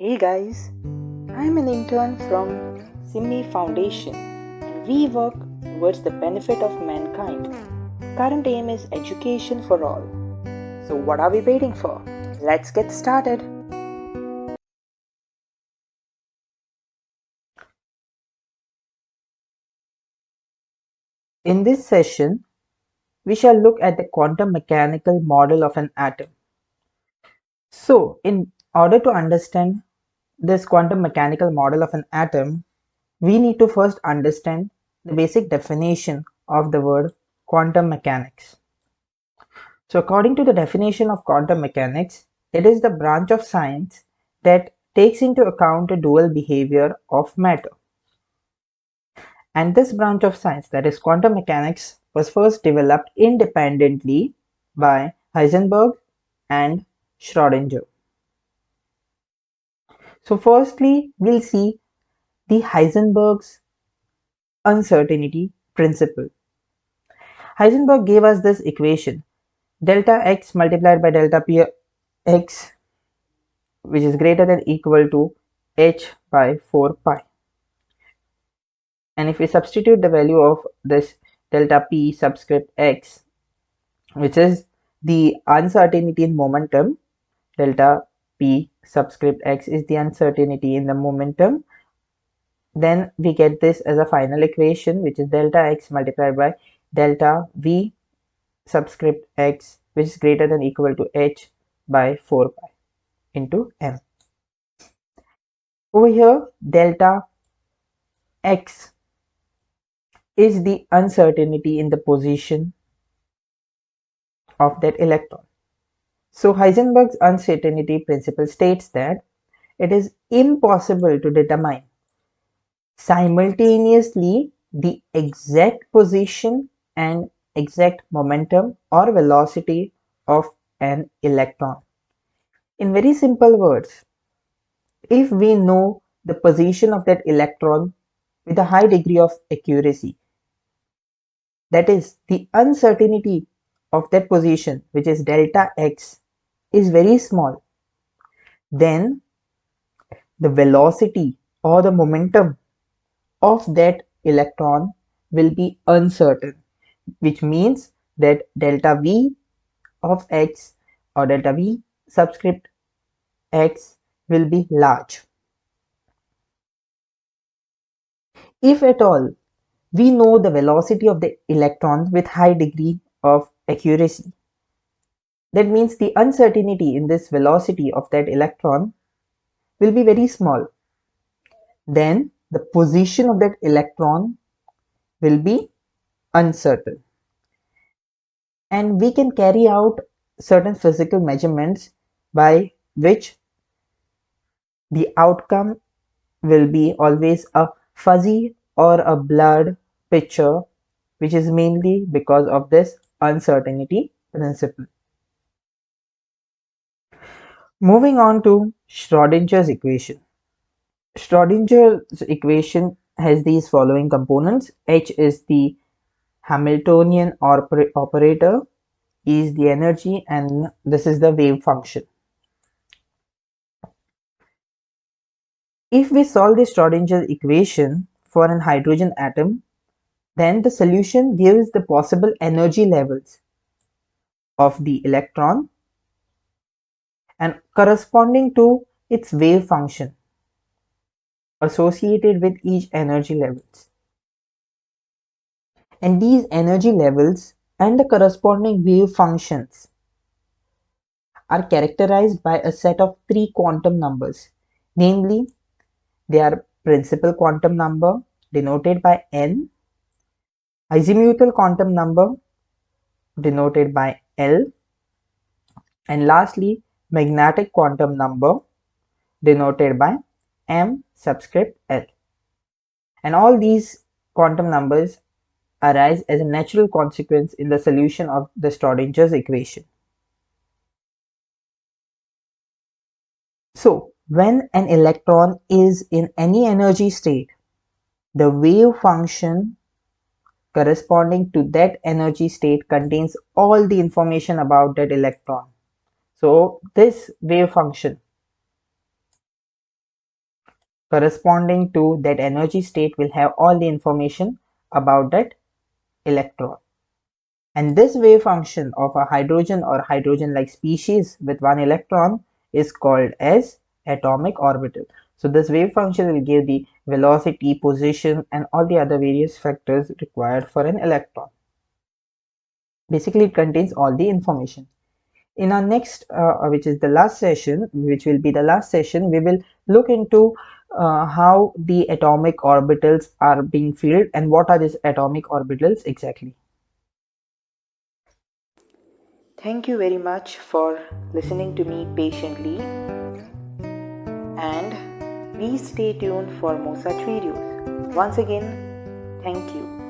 Hey guys, I'm an intern from Simmi Foundation and we work towards the benefit of mankind. Current aim is education for all. So, what are we waiting for? Let's get started. In this session, we shall look at the quantum mechanical model of an atom. So, in order to understand this quantum mechanical model of an atom, we need to first understand the basic definition of the word quantum mechanics. So, according to the definition of quantum mechanics, it is the branch of science that takes into account the dual behavior of matter. And this branch of science, that is quantum mechanics, was first developed independently by Heisenberg and Schrödinger. So firstly, we'll see the Heisenberg's uncertainty principle. Heisenberg gave us this equation, delta x multiplied by delta p x, which is greater than equal to h by 4 pi. And if we substitute the value of this delta p subscript x, which is the uncertainty in momentum, delta p subscript x is the uncertainty in the momentum, then we get this as a final equation, which is delta x multiplied by delta v subscript x, which is greater than equal to h by 4 pi into m. Over here, delta x is the uncertainty in the position of that electron. So Heisenberg's uncertainty principle states that it is impossible to determine simultaneously the exact position and exact momentum or velocity of an electron. In very simple words, if we know the position of that electron with a high degree of accuracy, that is, the uncertainty of that position, which is delta x, is very small, then the velocity or the momentum of that electron will be uncertain, which means that delta V of x or delta V subscript x will be large. If at all we know the velocity of the electron with high degree of accuracy, that means the uncertainty in this velocity of that electron will be very small. Then the position of that electron will be uncertain. And we can carry out certain physical measurements by which the outcome will be always a fuzzy or a blurred picture, which is mainly because of this uncertainty principle. Moving on to Schrodinger's equation. Schrodinger's equation has these following components. H is the Hamiltonian operator, E is the energy, and this is the wave function. If we solve the Schrodinger equation for an hydrogen atom, then the solution gives the possible energy levels of the electron and corresponding to its wave function associated with each energy levels. And these energy levels and the corresponding wave functions are characterized by a set of three quantum numbers. Namely, they are principal quantum number denoted by n, azimuthal quantum number denoted by L, and lastly magnetic quantum number denoted by m subscript L. And all these quantum numbers arise as a natural consequence in the solution of the Schrodinger's equation. So when an electron is in any energy state, the wave function corresponding to that energy state contains all the information about that electron. So this wave function corresponding to that energy state will have all the information about that electron. And this wave function of a hydrogen or hydrogen-like species with one electron is called as atomic orbital. So this wave function will give the velocity, position, and all the other various factors required for an electron. Basically, it contains all the information. In our next, which is the last session, which will be the last session, we will look into how the atomic orbitals are being filled and what are these atomic orbitals exactly. Thank you very much for listening to me patiently, and please stay tuned for more such videos. Once again, thank you.